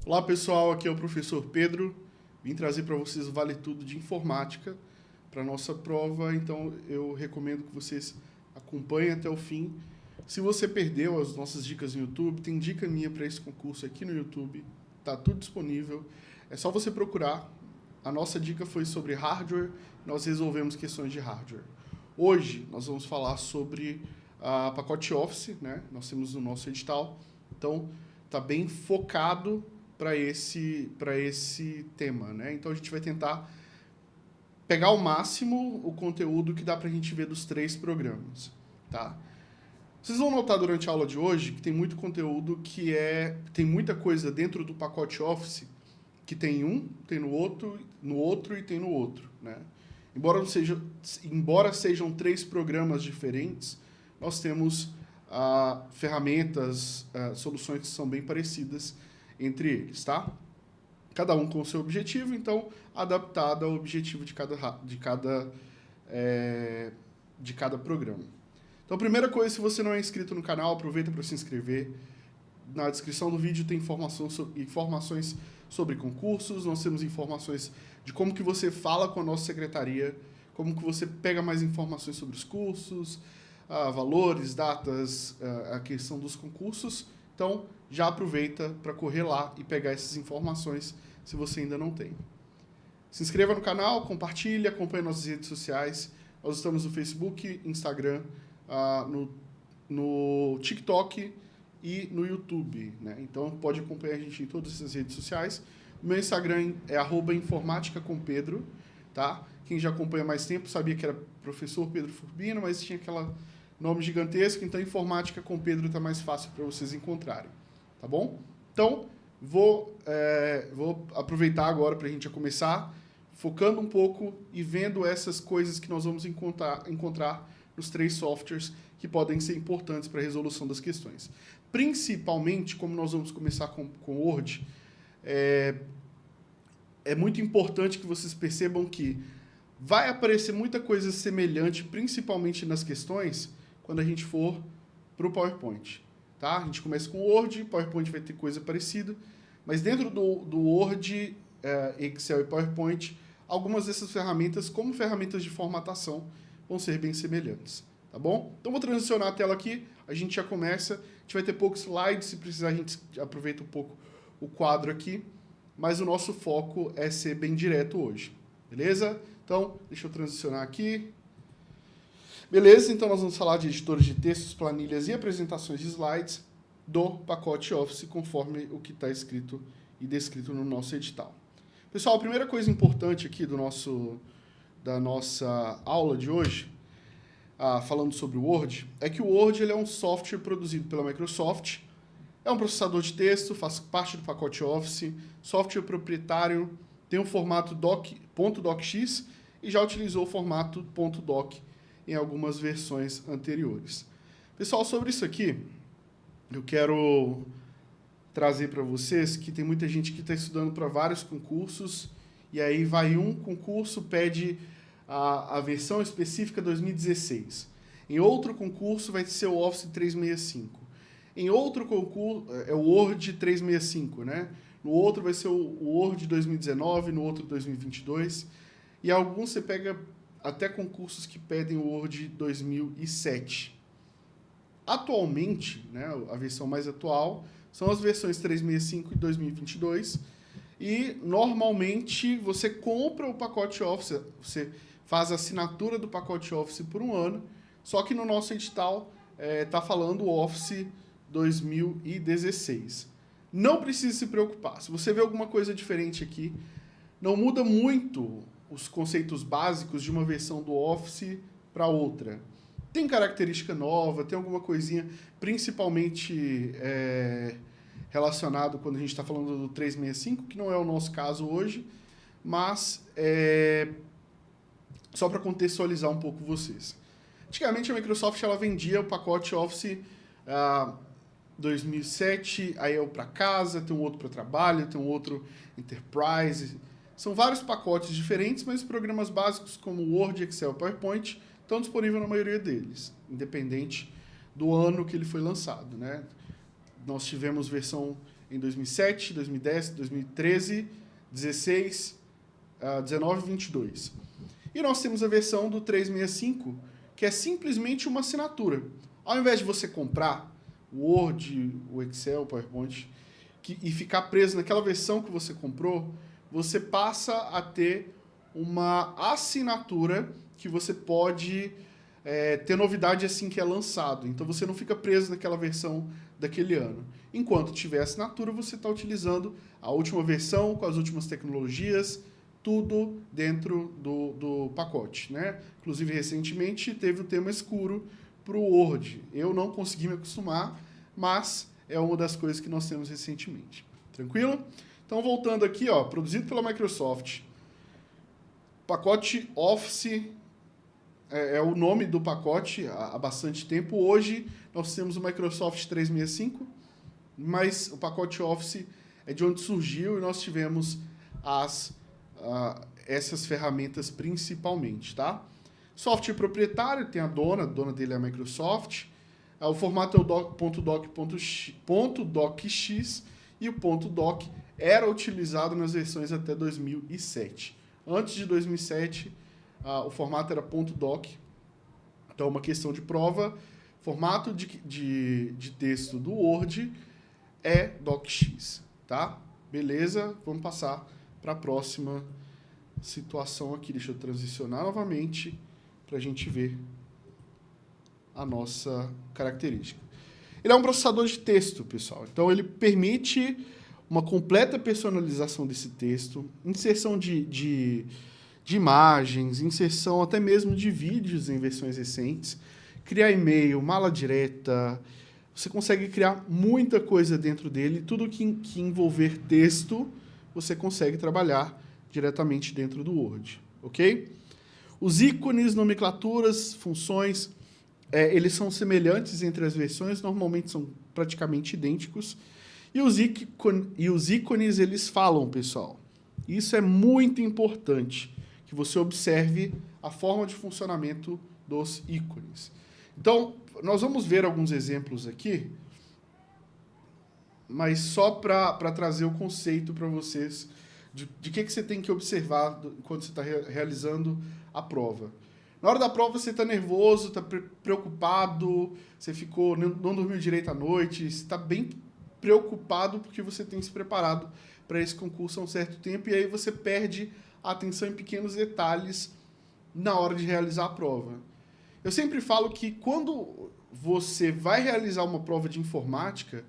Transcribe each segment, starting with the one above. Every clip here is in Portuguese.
Olá pessoal, aqui é o professor Pedro. Vim trazer para vocês o Vale Tudo de Informática para a nossa prova, então eu recomendo que vocês acompanhem até o fim. Se você perdeu as nossas dicas no YouTube, tem dica minha para esse concurso aqui no YouTube, tá tudo disponível. É só você procurar. A nossa dica foi sobre hardware, nós resolvemos questões de hardware. Hoje nós vamos falar sobre a pacote Office, né? Nós temos no nosso edital, então tá bem focado para esse tema, né? Então a gente vai tentar pegar ao máximo o conteúdo que dá para a gente ver dos 3 programas, tá? Vocês vão notar durante a aula de hoje que tem muito conteúdo tem muita coisa dentro do pacote Office que tem tem no outro e tem no outro, né? Embora sejam 3 programas diferentes, nós temos ferramentas, soluções que são bem parecidas entre eles, tá? Cada um com o seu objetivo, então adaptado ao objetivo de cada programa. Então, a primeira coisa, se você não é inscrito no canal, aproveita para se inscrever. Na descrição do vídeo tem informações sobre concursos, nós temos informações de como que você fala com a nossa secretaria, como que você pega mais informações sobre os cursos, valores, datas, a questão dos concursos. Então, já aproveita para correr lá e pegar essas informações se você ainda não tem. Se inscreva no canal, compartilhe, acompanhe nossas redes sociais. Nós estamos no Facebook, Instagram, no TikTok e no YouTube, né? Então, pode acompanhar a gente em todas essas redes sociais. O meu Instagram é @informaticacompedro, tá? Quem já acompanha mais tempo sabia que era professor Pedro Furbino, mas tinha aquele nome gigantesco, então Informática com Pedro está mais fácil para vocês encontrarem, tá bom? Então, vou aproveitar agora para a gente começar focando um pouco e vendo essas coisas que nós vamos encontrar nos 3 softwares que podem ser importantes para a resolução das questões. Principalmente, como nós vamos começar com o Word, é muito importante que vocês percebam que vai aparecer muita coisa semelhante, principalmente nas questões, quando a gente for para o PowerPoint. Tá? A gente começa com o Word, PowerPoint vai ter coisa parecida, mas dentro do Word, Excel e PowerPoint, algumas dessas ferramentas, como ferramentas de formatação, vão ser bem semelhantes. Tá bom? Então, vou transicionar a tela aqui, a gente já começa, a gente vai ter poucos slides, se precisar a gente aproveita um pouco o quadro aqui, mas o nosso foco é ser bem direto hoje, beleza? Então, deixa eu transicionar aqui. Beleza, então nós vamos falar de editores de textos, planilhas e apresentações de slides do pacote Office, conforme o que está escrito e descrito no nosso edital. Pessoal, a primeira coisa importante aqui da nossa aula de hoje, falando sobre o Word, é que o Word ele é um software produzido pela Microsoft, é um processador de texto, faz parte do pacote Office, software proprietário, tem um formato .docx e já utilizou o formato .doc em algumas versões anteriores. Pessoal, sobre isso aqui, eu quero trazer para vocês que tem muita gente que está estudando para vários concursos e aí vai um concurso, pede a versão específica 2016. Em outro concurso vai ser o Office 365. Em outro concurso é o Word 365, né? No outro vai ser o Word 2019, no outro 2022. E alguns você pega até concursos que pedem o Word 2007. Atualmente, né, a versão mais atual, são as versões 365 e 2022. E, normalmente, você compra o pacote Office, você faz a assinatura do pacote Office por 1 ano, só que no nosso edital está falando Office 2016. Não precisa se preocupar. Se você vê alguma coisa diferente aqui, não muda muito os conceitos básicos de uma versão do Office para outra. Tem característica nova, tem alguma coisinha, principalmente relacionado quando a gente está falando do 365, que não é o nosso caso hoje, mas só para contextualizar um pouco vocês. Antigamente a Microsoft ela vendia o pacote Office 2007, aí é o para casa, tem um outro para trabalho, tem um outro Enterprise. São vários pacotes diferentes, mas programas básicos como Word, Excel e PowerPoint estão disponíveis na maioria deles, independente do ano que ele foi lançado, né? Nós tivemos versão em 2007, 2010, 2013, 16, 19 e 22. E nós temos a versão do 365, que é simplesmente uma assinatura. Ao invés de você comprar o Word, o Excel, o PowerPoint, e ficar preso naquela versão que você comprou, você passa a ter uma assinatura que você pode ter novidade assim que é lançado. Então você não fica preso naquela versão daquele ano. Enquanto tiver assinatura, você está utilizando a última versão com as últimas tecnologias, tudo dentro do pacote, né? Inclusive, recentemente, teve o tema escuro para o Word. Eu não consegui me acostumar, mas é uma das coisas que nós temos recentemente. Tranquilo? Então, voltando aqui, ó, produzido pela Microsoft. Pacote Office é o nome do pacote há bastante tempo. Hoje, nós temos o Microsoft 365, mas o pacote Office é de onde surgiu e nós tivemos essas ferramentas principalmente, tá? Software proprietário, tem a dona dele é a Microsoft. O formato é o .docx e o .doc era utilizado nas versões até 2007. Antes de 2007, o formato era .doc. Então, uma questão de prova, formato de texto do Word é docx, tá? Beleza? Vamos passar para a próxima situação aqui. Deixa eu transicionar novamente para a gente ver a nossa característica. Ele é um processador de texto, pessoal. Então, ele permite uma completa personalização desse texto, inserção de imagens, inserção até mesmo de vídeos em versões recentes, criar e-mail, mala direta. Você consegue criar muita coisa dentro dele. Tudo que envolver texto, você consegue trabalhar diretamente dentro do Word, ok? Os ícones, nomenclaturas, funções, eles são semelhantes entre as versões, normalmente são praticamente idênticos. E os ícones, eles falam, pessoal. Isso é muito importante, que você observe a forma de funcionamento dos ícones. Então, nós vamos ver alguns exemplos aqui, mas só para trazer o conceito para vocês de que você tem que observar quando você está realizando a prova. Na hora da prova, você está nervoso, está preocupado, você não dormiu direito à noite, você está bem preocupado porque você tem se preparado para esse concurso há um certo tempo e aí você perde a atenção em pequenos detalhes na hora de realizar a prova. Eu sempre falo que quando você vai realizar uma prova de informática,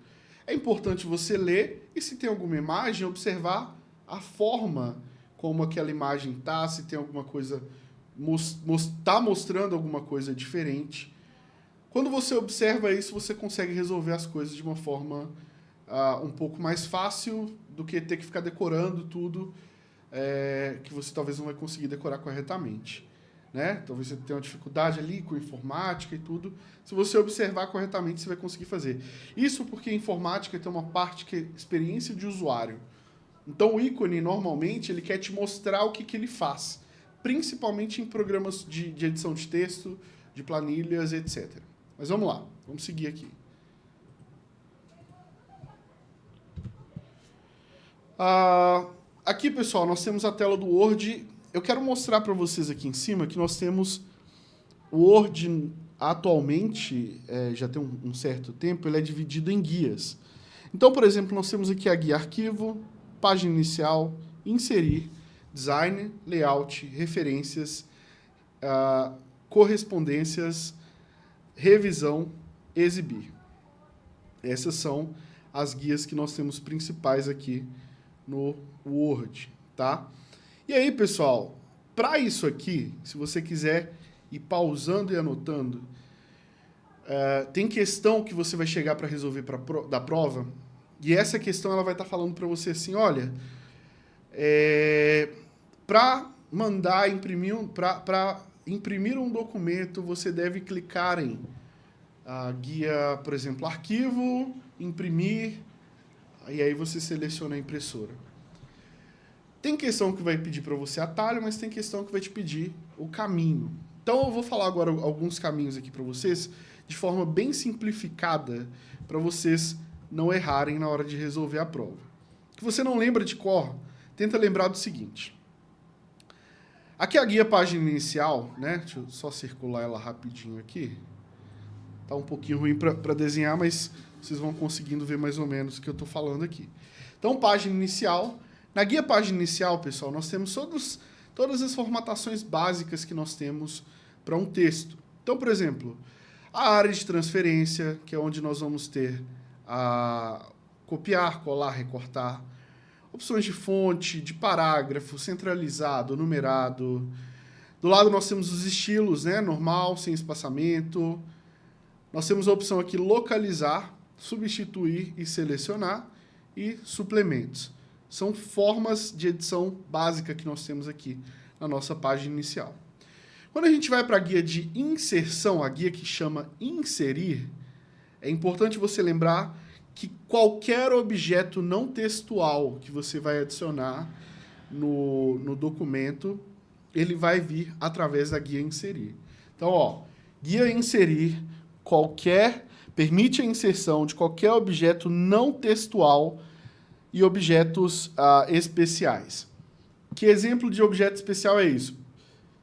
é importante você ler e, se tem alguma imagem, observar a forma como aquela imagem está, se tem alguma coisa, está mostrando alguma coisa diferente. Quando você observa isso, você consegue resolver as coisas de uma forma um pouco mais fácil do que ter que ficar decorando tudo que você talvez não vai conseguir decorar corretamente. Né? Talvez você tenha uma dificuldade ali com informática e tudo. Se você observar corretamente, você vai conseguir fazer. Isso porque a informática tem uma parte que é experiência de usuário. Então, o ícone, normalmente, ele quer te mostrar o que ele faz, principalmente em programas de edição de texto, de planilhas, etc. Mas vamos lá, vamos seguir aqui. Aqui, pessoal, nós temos a tela do Word. Eu quero mostrar para vocês aqui em cima que nós temos o Word atualmente, já tem um certo tempo, ele é dividido em guias. Então, por exemplo, nós temos aqui a guia arquivo, página inicial, inserir, design, layout, referências, correspondências, revisão, exibir. Essas são as guias que nós temos principais aqui no Word, tá? E aí, pessoal, para isso aqui, se você quiser ir pausando e anotando, tem questão que você vai chegar para resolver da prova, e essa questão ela vai estar falando para você assim, olha, para imprimir um documento, você deve clicar em guia, por exemplo, arquivo, imprimir, e aí você seleciona a impressora. Tem questão que vai pedir para você atalho, mas tem questão que vai te pedir o caminho. Então, eu vou falar agora alguns caminhos aqui para vocês, de forma bem simplificada, para vocês não errarem na hora de resolver a prova. Que você não lembra de cor, tenta lembrar do seguinte. Aqui é a guia página inicial, né? Deixa eu só circular ela rapidinho aqui. Tá um pouquinho ruim para desenhar, mas vocês vão conseguindo ver mais ou menos o que eu estou falando aqui. Então, página inicial. Na guia página inicial, pessoal, nós temos todas as formatações básicas que nós temos para um texto. Então, por exemplo, a área de transferência, que é onde nós vamos ter a copiar, colar, recortar. Opções de fonte, de parágrafo, centralizado, numerado. Do lado nós temos os estilos, né? Normal, sem espaçamento. Nós temos a opção aqui localizar, substituir e selecionar e suplementos. São formas de edição básica que nós temos aqui na nossa página inicial. Quando a gente vai para a guia de inserção, a guia que chama inserir, é importante você lembrar que qualquer objeto não textual que você vai adicionar no documento, ele vai vir através da guia inserir. Então, ó, guia inserir, permite a inserção de qualquer objeto não textual e objetos especiais. Que exemplo de objeto especial é isso?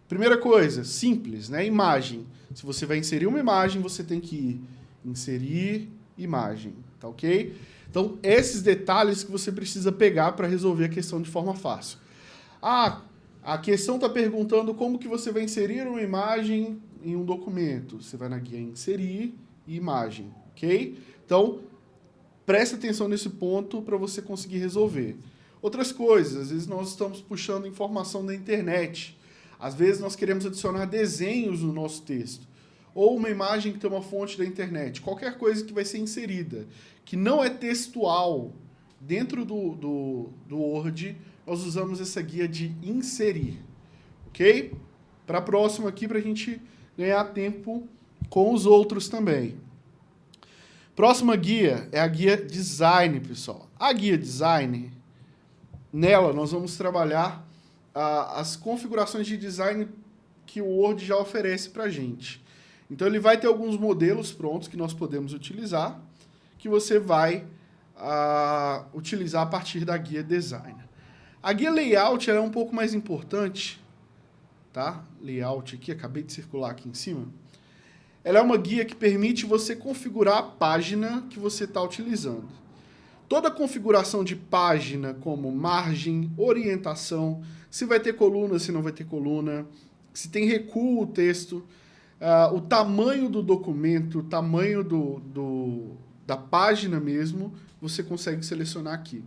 Primeira coisa, simples, né? Imagem. Se você vai inserir uma imagem, você tem que ir inserir imagem, tá ok? Então, esses detalhes que você precisa pegar para resolver a questão de forma fácil. A questão está perguntando como que você vai inserir uma imagem em um documento. Você vai na guia inserir e imagem, ok? Então, preste atenção nesse ponto para você conseguir resolver. Outras coisas, às vezes nós estamos puxando informação da internet. Às vezes nós queremos adicionar desenhos no nosso texto. Ou uma imagem que tem uma fonte da internet. Qualquer coisa que vai ser inserida, que não é textual, dentro do Word, nós usamos essa guia de inserir. Ok? Para a próxima aqui, para a gente ganhar tempo com os outros também. Próxima guia é a guia design, pessoal. A guia design, nela nós vamos trabalhar as configurações de design que o Word já oferece para a gente. Então, ele vai ter alguns modelos prontos que nós podemos utilizar, que você vai utilizar a partir da guia design. A guia layout é um pouco mais importante, tá? Layout aqui, acabei de circular aqui em cima. Ela é uma guia que permite você configurar a página que você está utilizando. Toda a configuração de página, como margem, orientação, se vai ter coluna, se não vai ter coluna, se tem recuo o texto, o tamanho do documento, o tamanho da página mesmo, você consegue selecionar aqui.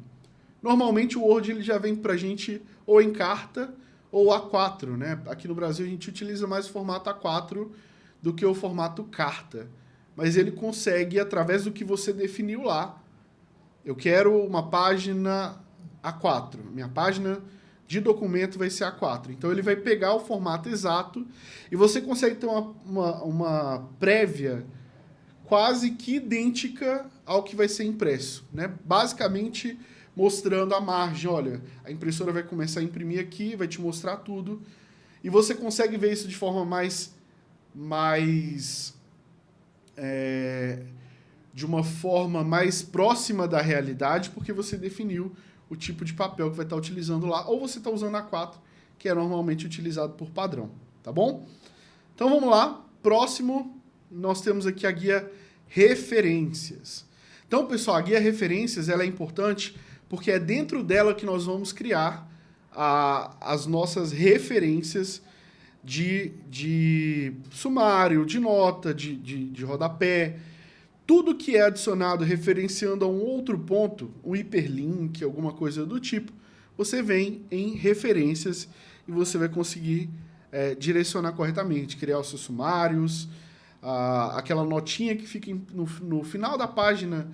Normalmente o Word ele já vem para a gente ou em carta ou A4, né? Aqui no Brasil a gente utiliza mais o formato A4 do que o formato carta. Mas ele consegue, através do que você definiu lá, eu quero uma página A4, minha página de documento vai ser A4. Então, ele vai pegar o formato exato e você consegue ter uma prévia quase que idêntica ao que vai ser impresso, né? Basicamente, mostrando a margem. Olha, a impressora vai começar a imprimir aqui, vai te mostrar tudo. E você consegue ver isso de forma de uma forma mais próxima da realidade, porque você definiu o tipo de papel que vai estar utilizando lá, ou você está usando A4, que é normalmente utilizado por padrão, tá bom? Então vamos lá, próximo, nós temos aqui a guia referências. Então, pessoal, a guia referências ela é importante porque é dentro dela que nós vamos criar as nossas referências de sumário, de nota, de rodapé. Tudo que é adicionado referenciando a um outro ponto, um hiperlink, alguma coisa do tipo, você vem em referências e você vai conseguir direcionar corretamente, criar os seus sumários, aquela notinha que fica no final da página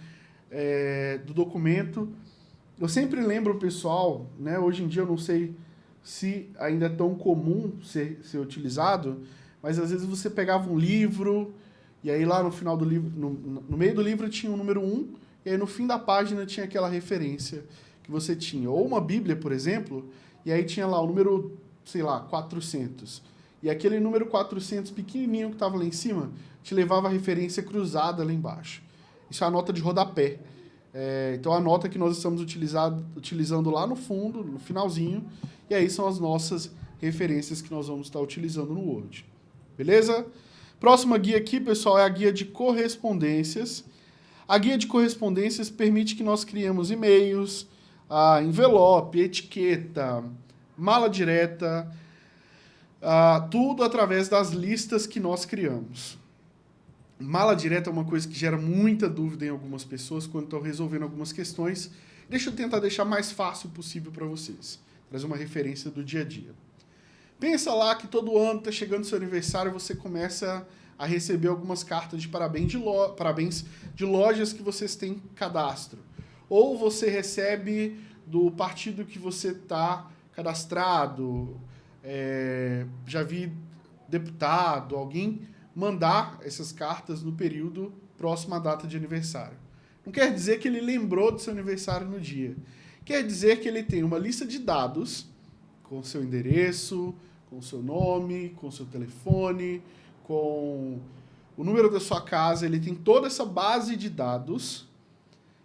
do documento. Eu sempre lembro o pessoal, né, hoje em dia eu não sei se ainda é tão comum ser utilizado, mas às vezes você pegava um livro... E aí lá no final do livro, no meio do livro tinha o número 1, e aí no fim da página tinha aquela referência que você tinha. Ou uma Bíblia, por exemplo, e aí tinha lá o número, sei lá, 400. E aquele número 400 pequenininho que estava lá em cima, te levava a referência cruzada lá embaixo. Isso é a nota de rodapé. Então, a nota que nós estamos utilizando lá no fundo, no finalzinho, e aí são as nossas referências que nós vamos estar utilizando no Word. Beleza? Próxima guia aqui, pessoal, é a guia de correspondências. A guia de correspondências permite que nós criemos e-mails, envelope, etiqueta, mala direta, tudo através das listas que nós criamos. Mala direta é uma coisa que gera muita dúvida em algumas pessoas quando estão resolvendo algumas questões. Deixa eu tentar deixar mais fácil possível para vocês. Trazer uma referência do dia a dia. Pensa lá que todo ano está chegando seu aniversário, você começa a receber algumas cartas de parabéns de lojas que vocês têm cadastro. Ou você recebe do partido que você está cadastrado, já vi deputado, alguém mandar essas cartas no período próximo à data de aniversário. Não quer dizer que ele lembrou do seu aniversário no dia. Quer dizer que ele tem uma lista de dados com seu endereço, com seu nome, com seu telefone, com o número da sua casa. Ele tem toda essa base de dados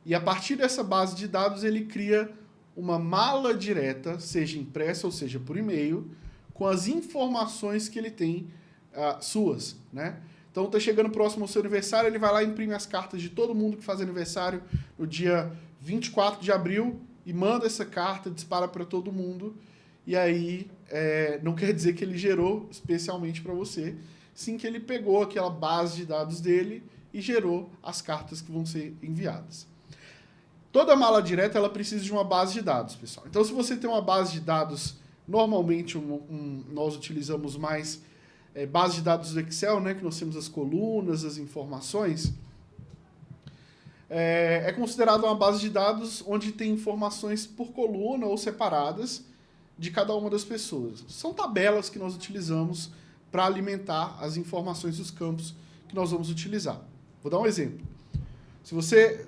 e a partir dessa base de dados ele cria uma mala direta, seja impressa ou seja por e-mail, com as informações que ele tem suas, né? Então, tá chegando próximo ao seu aniversário, ele vai lá e imprime as cartas de todo mundo que faz aniversário no dia 24 de abril e manda essa carta, dispara para todo mundo. E aí, não quer dizer que ele gerou especialmente para você, sim que ele pegou aquela base de dados dele e gerou as cartas que vão ser enviadas. Toda mala direta, ela precisa de uma base de dados, pessoal. Então, se você tem uma base de dados, normalmente nós utilizamos mais base de dados do Excel, né, que nós temos as colunas, as informações, é considerado uma base de dados onde tem informações por coluna ou separadas de cada uma das pessoas. São tabelas que nós utilizamos para alimentar as informações dos campos que nós vamos utilizar. Vou dar um exemplo. Se você,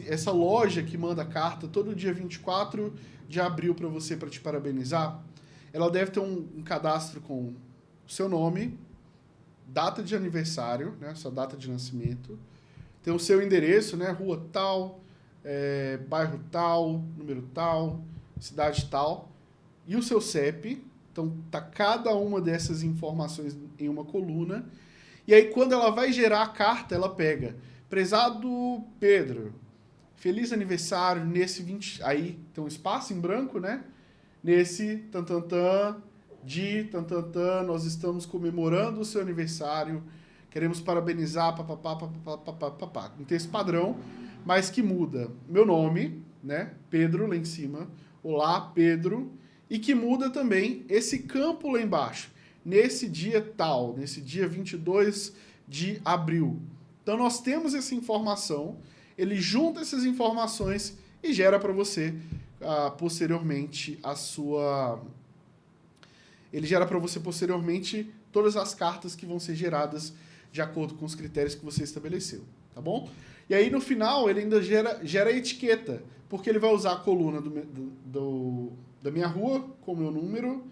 essa loja que manda carta todo dia 24 de abril para você, para te parabenizar, ela deve ter um cadastro com o seu nome, data de aniversário, né, sua data de nascimento, tem o seu endereço, né, rua tal, bairro tal, número tal, cidade tal, e o seu CEP. Então, tá cada uma dessas informações em uma coluna. E aí, quando ela vai gerar a carta, ela pega: prezado Pedro, feliz aniversário nesse 20... Aí tem um espaço em branco, né? Nesse tantantã, nós estamos comemorando o seu aniversário, queremos parabenizar, papapá. Um texto padrão, mas que muda meu nome, né? Pedro lá em cima. Olá, Pedro. E que muda também esse campo lá embaixo, nesse dia tal, nesse dia 22 de abril. Então, nós temos essa informação, ele junta essas informações e gera para você, posteriormente, Ele gera para você, posteriormente, todas as cartas que vão ser geradas de acordo com os critérios que você estabeleceu, tá bom? E aí, no final, ele ainda gera a etiqueta, porque ele vai usar a coluna da minha rua com o meu número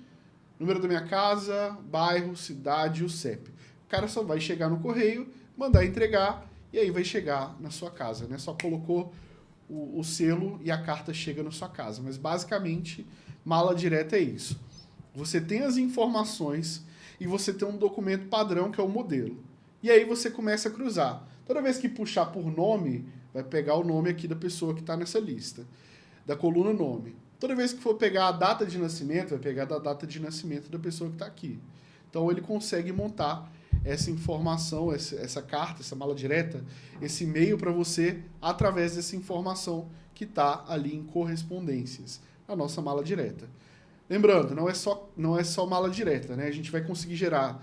da minha casa, bairro, cidade e o CEP. O cara só vai chegar no correio, mandar entregar, e aí vai chegar na sua casa, né? Só colocou o selo e a carta chega na sua casa. Mas, basicamente, mala direta é isso. Você tem as informações e você tem um documento padrão, que é o modelo. E aí você começa a cruzar. Toda vez que puxar por nome, vai pegar o nome aqui da pessoa que está nessa lista, da coluna nome. Toda vez que for pegar a data de nascimento, vai pegar da data de nascimento da pessoa que está aqui. Então, ele consegue montar essa informação, essa carta, essa mala direta, esse e-mail para você, através dessa informação que está ali em correspondências, a nossa mala direta. Lembrando, não é só mala direta, né? A gente vai conseguir gerar...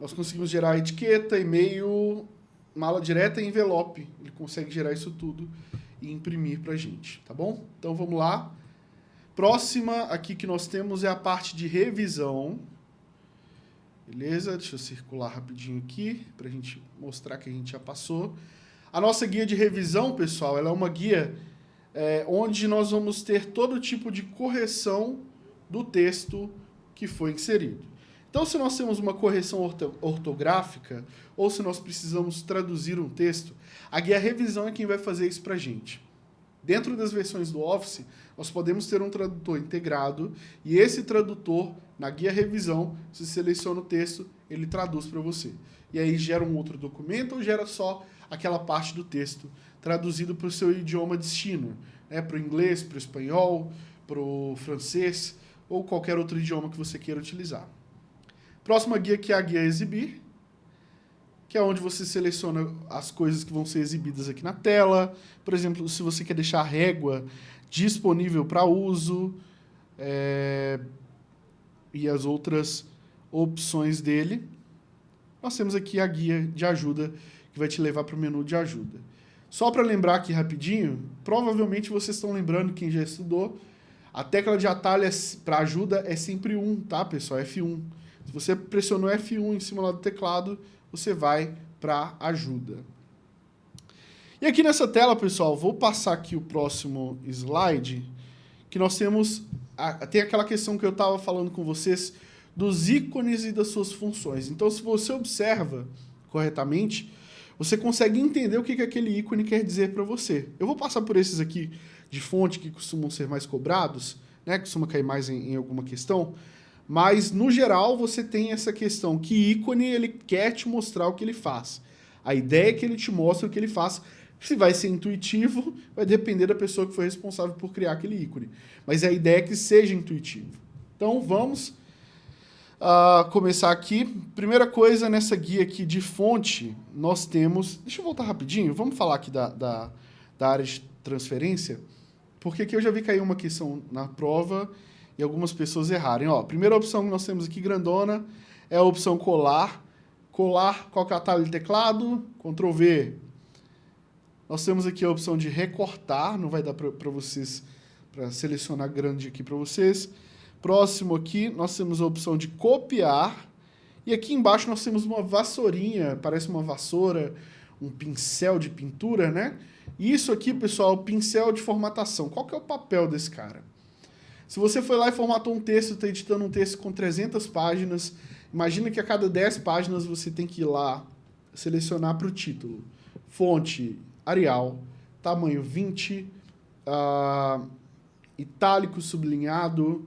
Nós conseguimos gerar etiqueta, e-mail, mala direta e envelope. Ele consegue gerar isso tudo e imprimir para a gente, tá bom? Então, vamos lá. Próxima aqui que nós temos é a parte de revisão. Beleza? Deixa eu circular rapidinho aqui para a gente mostrar que a gente já passou. A nossa guia de revisão, pessoal, ela é uma guia onde nós vamos ter todo tipo de correção do texto que foi inserido. Então, se nós temos uma correção ortográfica ou se nós precisamos traduzir um texto, a guia revisão é quem vai fazer isso para a gente. Dentro das versões do Office, nós podemos ter um tradutor integrado e esse tradutor, na guia revisão, se seleciona o texto, ele traduz para você. E aí gera um outro documento ou gera só aquela parte do texto traduzido para o seu idioma destino, né? Para o inglês, para o espanhol, para o francês ou qualquer outro idioma que você queira utilizar. Próxima guia que é a guia exibir, que é onde você seleciona as coisas que vão ser exibidas aqui na tela. Por exemplo, se você quer deixar a régua disponível para uso e as outras opções dele. Nós temos aqui a guia de ajuda, que vai te levar para o menu de ajuda. Só para lembrar aqui rapidinho, provavelmente vocês estão lembrando, quem já estudou, a tecla de atalho para ajuda é sempre 1, tá, pessoal? F1. Se você pressionou F1 em cima lá do teclado, você vai para ajuda. E aqui nessa tela, pessoal, vou passar aqui o próximo slide, que nós temos, tem aquela questão que eu estava falando com vocês, dos ícones e das suas funções. Então, se você observa corretamente, você consegue entender o que aquele ícone quer dizer para você. Eu vou passar por esses aqui de fonte, que costumam ser mais cobrados, né, costuma cair mais em alguma questão, mas, no geral, você tem essa questão que ícone ele quer te mostrar o que ele faz. A ideia é que ele te mostre o que ele faz. Se vai ser intuitivo, vai depender da pessoa que foi responsável por criar aquele ícone. Mas a ideia é que seja intuitivo. Então, vamos começar aqui. Primeira coisa, nessa guia aqui de fonte, nós temos... Deixa eu voltar rapidinho. Vamos falar aqui da área de transferência, porque aqui eu já vi cair uma questão na prova e algumas pessoas errarem. Ó, a primeira opção que nós temos aqui, grandona, é a opção colar. Colar, qual que é o atalho de teclado? Ctrl V. Nós temos aqui a opção de recortar, não vai dar para vocês, para selecionar grande aqui para vocês. Próximo aqui, nós temos a opção de copiar. E aqui embaixo nós temos uma vassourinha, parece uma vassoura, um pincel de pintura, né? E isso aqui, pessoal, é o pincel de formatação. Qual que é o papel desse cara? Se você foi lá e formatou um texto, está editando um texto com 300 páginas, imagina que a cada 10 páginas você tem que ir lá selecionar para o título. Fonte, Arial, tamanho 20, itálico, sublinhado,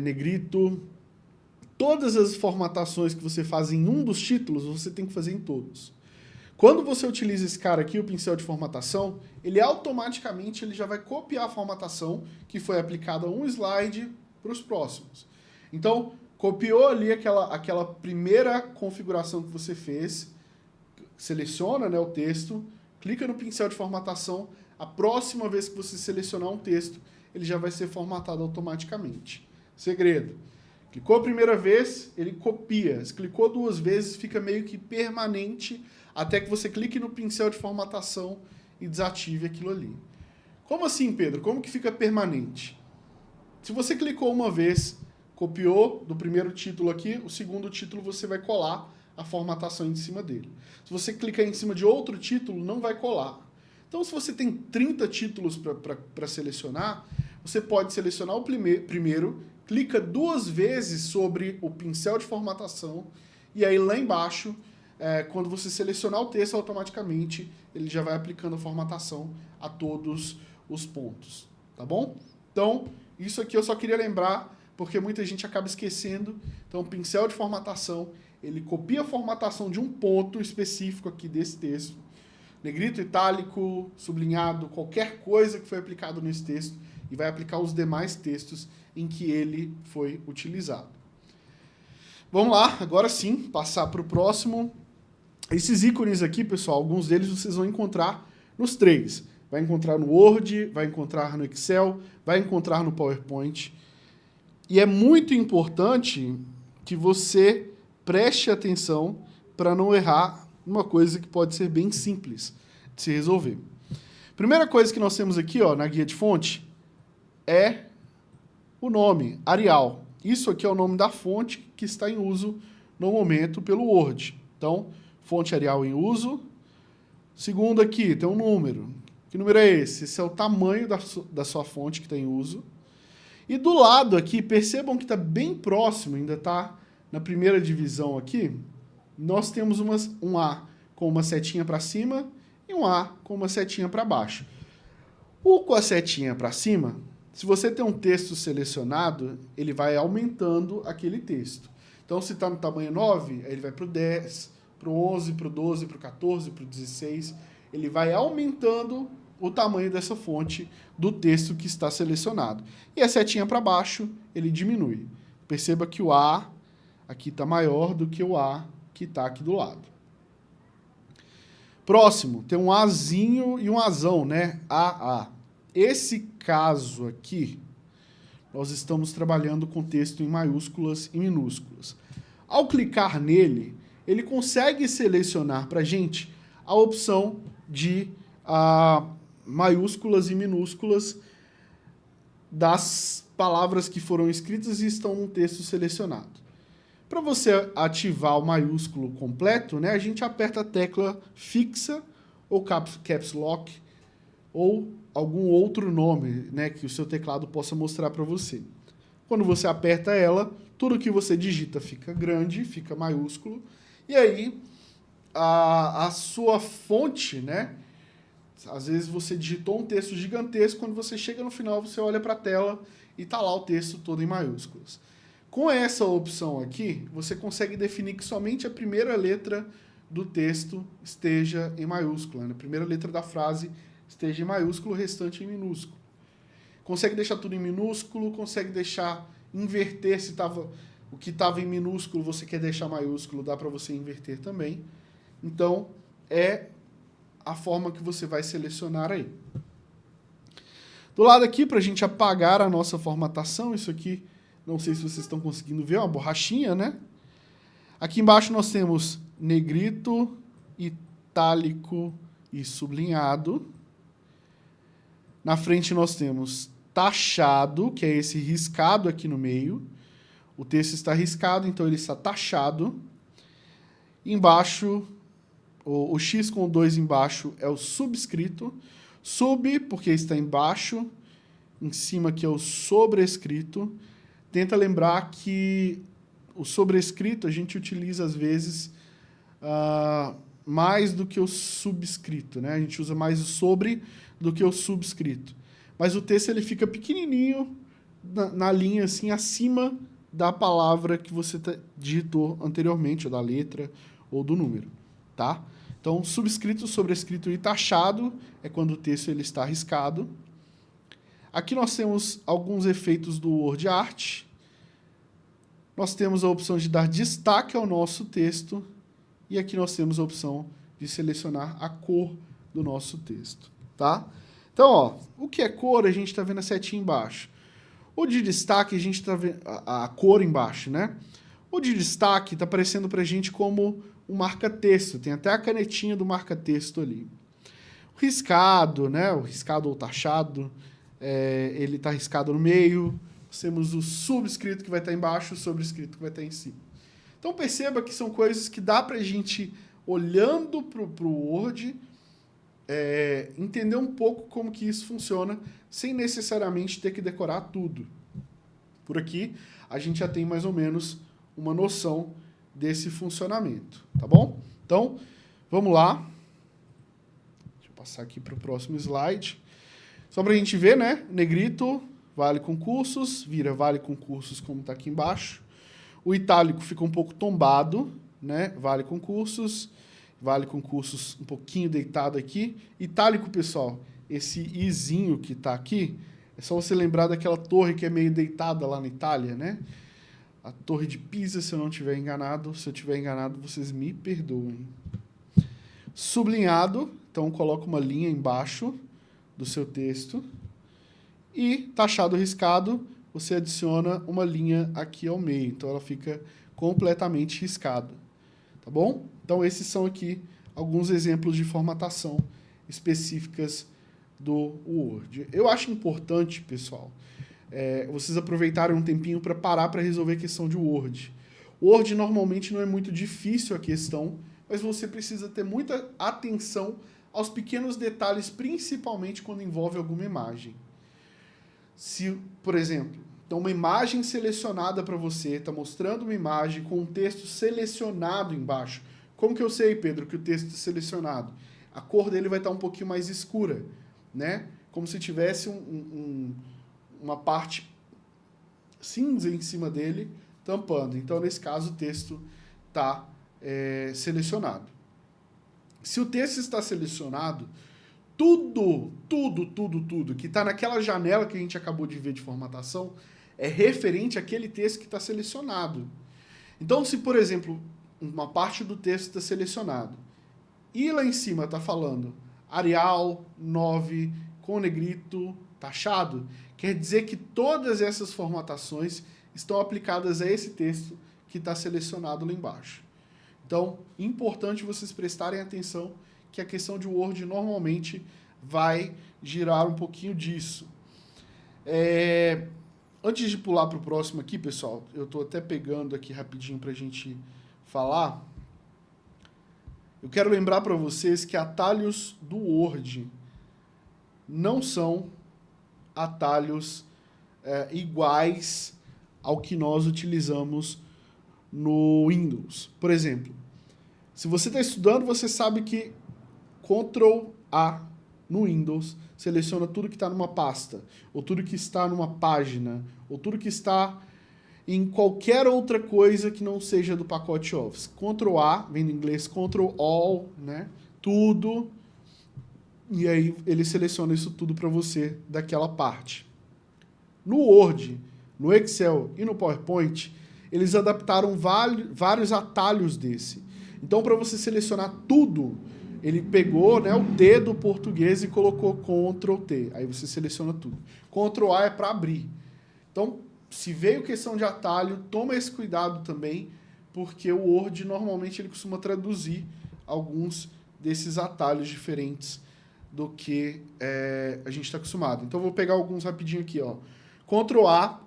negrito. Todas as formatações que você faz em um dos títulos, você tem que fazer em todos. Quando você utiliza esse cara aqui, o pincel de formatação, ele automaticamente já vai copiar a formatação que foi aplicada a um slide para os próximos. Então, copiou ali aquela primeira configuração que você fez, seleciona, né, o texto, clica no pincel de formatação, a próxima vez que você selecionar um texto, ele já vai ser formatado automaticamente. Segredo. Clicou a primeira vez, ele copia. Se clicou 2 vezes, fica meio que permanente até que você clique no pincel de formatação e desative aquilo ali. Como assim, Pedro? Como que fica permanente? Se você clicou uma vez, copiou do primeiro título aqui, o segundo título você vai colar a formatação em cima dele. Se você clicar em cima de outro título, não vai colar. Então, se você tem 30 títulos para selecionar, você pode selecionar o primeiro, clica 2 vezes sobre o pincel de formatação e aí lá embaixo, quando você selecionar o texto, automaticamente ele já vai aplicando a formatação a todos os pontos, tá bom? Então, isso aqui eu só queria lembrar, porque muita gente acaba esquecendo. Então, o pincel de formatação, ele copia a formatação de um ponto específico aqui desse texto, negrito, itálico, sublinhado, qualquer coisa que foi aplicado nesse texto, e vai aplicar os demais textos em que ele foi utilizado. Vamos lá, agora sim, passar para o próximo. Esses ícones aqui, pessoal, alguns deles vocês vão encontrar nos 3. Vai encontrar no Word, vai encontrar no Excel, vai encontrar no PowerPoint. E é muito importante que você preste atenção para não errar uma coisa que pode ser bem simples de se resolver. Primeira coisa que nós temos aqui, ó, na guia de fonte é o nome, Arial. Isso aqui é o nome da fonte que está em uso no momento pelo Word. Então, fonte Arial em uso. Segundo aqui, tem um número. Que número é esse? Esse é o tamanho da sua fonte que está em uso. E do lado aqui, percebam que está bem próximo, ainda está na primeira divisão aqui, nós temos um A com uma setinha para cima e um A com uma setinha para baixo. O com a setinha para cima, se você tem um texto selecionado, ele vai aumentando aquele texto. Então, se está no tamanho 9, ele vai para o 10, para o 11, para o 12, para o 14, para o 16. Ele vai aumentando o tamanho dessa fonte do texto que está selecionado. E a setinha para baixo, ele diminui. Perceba que o A aqui está maior do que o A que está aqui do lado. Próximo, tem um Azinho e um Azão, né? AA. Esse caso aqui, nós estamos trabalhando com texto em maiúsculas e minúsculas. Ao clicar nele, ele consegue selecionar para a gente a opção de maiúsculas e minúsculas das palavras que foram escritas e estão no texto selecionado. Para você ativar o maiúsculo completo, né, a gente aperta a tecla fixa ou caps lock ou algum outro nome, né, que o seu teclado possa mostrar para você. Quando você aperta ela, tudo que você digita fica grande, fica maiúsculo, e aí a sua fonte, né, às vezes você digitou um texto gigantesco, quando você chega no final, você olha para a tela e está lá o texto todo em maiúsculas. Com essa opção aqui, você consegue definir que somente a primeira letra do texto esteja em maiúscula, né? A primeira letra da frase esteja em maiúsculo, o restante em minúsculo. Consegue deixar tudo em minúsculo, consegue inverter se o que estava em minúsculo você quer deixar maiúsculo, dá para você inverter também. Então, é a forma que você vai selecionar aí. Do lado aqui, para a gente apagar a nossa formatação, isso aqui, não sei se vocês estão conseguindo ver, é uma borrachinha, né? Aqui embaixo nós temos negrito, itálico e sublinhado. Na frente nós temos taxado, que é esse riscado aqui no meio. O texto está riscado, então ele está taxado. Embaixo, o X com o 2 embaixo é o subscrito. Sub, porque está embaixo. Em cima aqui é o sobrescrito. Tenta lembrar que o sobrescrito a gente utiliza, às vezes, mais do que o subscrito, né? A gente usa mais o sobre do que o subscrito. Mas o texto ele fica pequenininho na linha, assim, acima da palavra que você digitou anteriormente, ou da letra, ou do número, tá? Então, subscrito, sobrescrito e taxado é quando o texto ele está riscado. Aqui nós temos alguns efeitos do Word Art. Nós temos a opção de dar destaque ao nosso texto. E aqui nós temos a opção de selecionar a cor do nosso texto, tá? Então, ó, o que é cor, a gente está vendo a setinha embaixo. O de destaque, a gente está vendo a cor embaixo, né? O de destaque está aparecendo para a gente como um marca-texto. Tem até a canetinha do marca-texto ali. O riscado, né? O riscado ou taxado, ele está riscado no meio. Nós temos o subscrito que vai estar embaixo, o sobrescrito que vai estar em cima. Então perceba que são coisas que dá para a gente, olhando para o Word, entender um pouco como que isso funciona, sem necessariamente ter que decorar tudo. Por aqui, a gente já tem mais ou menos uma noção desse funcionamento, tá bom? Então, vamos lá. Deixa eu passar aqui para o próximo slide. Só para a gente ver, né? Negrito, vale concursos, vira vale concursos como está aqui embaixo. O itálico fica um pouco tombado, né? Vale concursos um pouquinho deitado aqui. Itálico, pessoal, esse izinho que está aqui, é só você lembrar daquela torre que é meio deitada lá na Itália, né? A Torre de Pisa, se eu não estiver enganado. Se eu estiver enganado, vocês me perdoem. Sublinhado, então coloca uma linha embaixo do seu texto. E taxado riscado, você adiciona uma linha aqui ao meio. Então, ela fica completamente riscada. Tá bom? Então, esses são aqui alguns exemplos de formatação específicas do Word. Eu acho importante, pessoal, vocês aproveitarem um tempinho para parar para resolver a questão de Word. Word, normalmente, não é muito difícil a questão, mas você precisa ter muita atenção aos pequenos detalhes, principalmente quando envolve alguma imagem. Se, por exemplo, Então, uma imagem selecionada para você, está mostrando uma imagem com um texto selecionado embaixo. Como que eu sei, Pedro, que o texto é selecionado? A cor dele vai estar um pouquinho mais escura, né? Como se tivesse uma parte cinza em cima dele, tampando. Então, nesse caso, o texto está selecionado. Se o texto está selecionado, tudo que está naquela janela que a gente acabou de ver de formatação é referente àquele texto que está selecionado. Então, se, por exemplo, uma parte do texto está selecionado e lá em cima está falando Arial 9 com negrito taxado, quer dizer que todas essas formatações estão aplicadas a esse texto que está selecionado lá embaixo. Então, importante vocês prestarem atenção que a questão de Word normalmente vai girar um pouquinho disso. Antes de pular para o próximo aqui, pessoal, eu estou até pegando aqui rapidinho para a gente falar. Eu quero lembrar para vocês que atalhos do Word não são atalhos iguais ao que nós utilizamos no Windows. Por exemplo, se você está estudando, você sabe que Ctrl A no Windows seleciona tudo que está numa pasta, ou tudo que está numa página, ou tudo que está em qualquer outra coisa que não seja do pacote Office. Ctrl A, vem do inglês Ctrl All, né? Tudo, e aí ele seleciona isso tudo para você daquela parte. No Word, no Excel e no PowerPoint, eles adaptaram vários atalhos desse. Então, para você selecionar tudo, ele pegou, né, o T do português e colocou Ctrl T. Aí você seleciona tudo. Ctrl A é para abrir. Então, se veio questão de atalho, toma esse cuidado também, porque o Word normalmente ele costuma traduzir alguns desses atalhos diferentes do que a gente está acostumado. Então, eu vou pegar alguns rapidinho aqui. Ó. Ctrl A,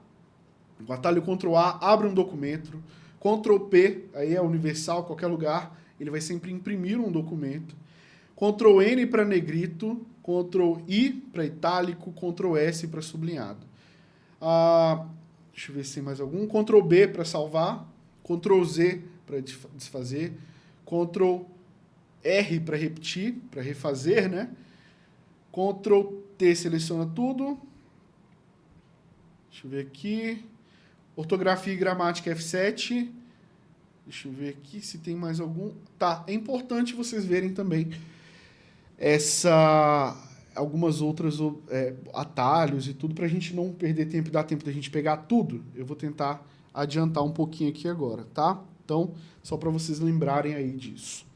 o atalho Ctrl A abre um documento. Ctrl P, aí é universal, qualquer lugar, ele vai sempre imprimir um documento. Ctrl N para negrito, Ctrl I para itálico, Ctrl S para sublinhado. Deixa eu ver se tem mais algum. Ctrl B para salvar, Ctrl Z para desfazer, Ctrl R para repetir, para refazer, né? Ctrl T seleciona tudo. Deixa eu ver aqui. Ortografia e gramática F7. Deixa eu ver aqui se tem mais algum. Tá, é importante vocês verem também algumas outras atalhos e tudo, para a gente não perder tempo e dar tempo da gente pegar tudo. Eu vou tentar adiantar um pouquinho aqui agora, tá? Então, só para vocês lembrarem aí disso.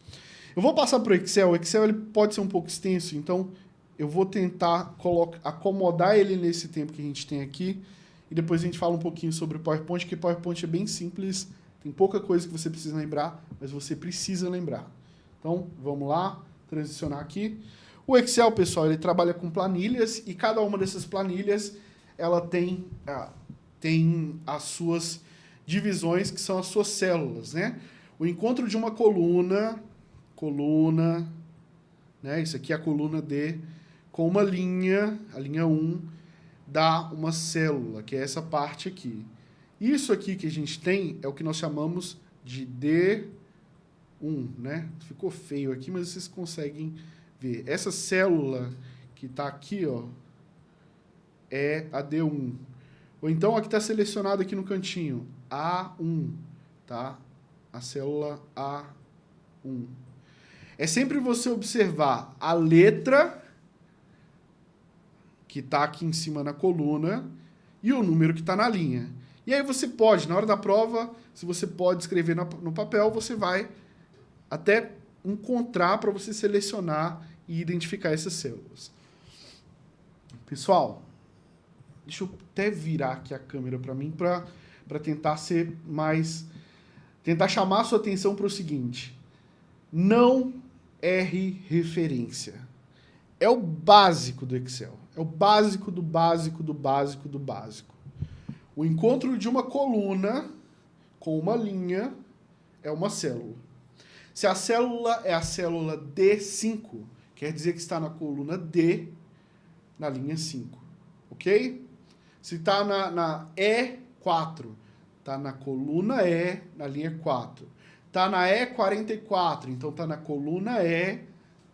Eu vou passar para o Excel. O Excel ele pode ser um pouco extenso, então eu vou tentar acomodar ele nesse tempo que a gente tem aqui. E depois a gente fala um pouquinho sobre o PowerPoint, que o PowerPoint é bem simples, tem pouca coisa que você precisa lembrar, mas você precisa lembrar. Então, vamos lá, transicionar aqui. O Excel, pessoal, ele trabalha com planilhas, e cada uma dessas planilhas, ela tem as suas divisões, que são as suas células, né? O encontro de uma coluna, né? Isso aqui é a coluna D, com uma linha, a linha 1, dá uma célula, que é essa parte aqui. Isso aqui que a gente tem é o que nós chamamos de D1, né? Ficou feio aqui, mas vocês conseguem ver. Essa célula que está aqui, ó, é a D1. Ou então a que está selecionada aqui no cantinho, A1, tá? A célula A1. É sempre você observar a letra que está aqui em cima na coluna, e o número que está na linha. E aí você pode, na hora da prova, se você pode escrever no papel, você vai até encontrar para você selecionar e identificar essas células. Pessoal, deixa eu até virar aqui a câmera para mim, para tentar ser mais... tentar chamar a sua atenção para o seguinte: não erre referência. É o básico do Excel. É o básico do básico do básico do básico. O encontro de uma coluna com uma linha é uma célula. Se a célula é a célula D5, quer dizer que está na coluna D, na linha 5. Ok? Se está na E4, está na coluna E, na linha 4. Está na E44, então está na coluna E,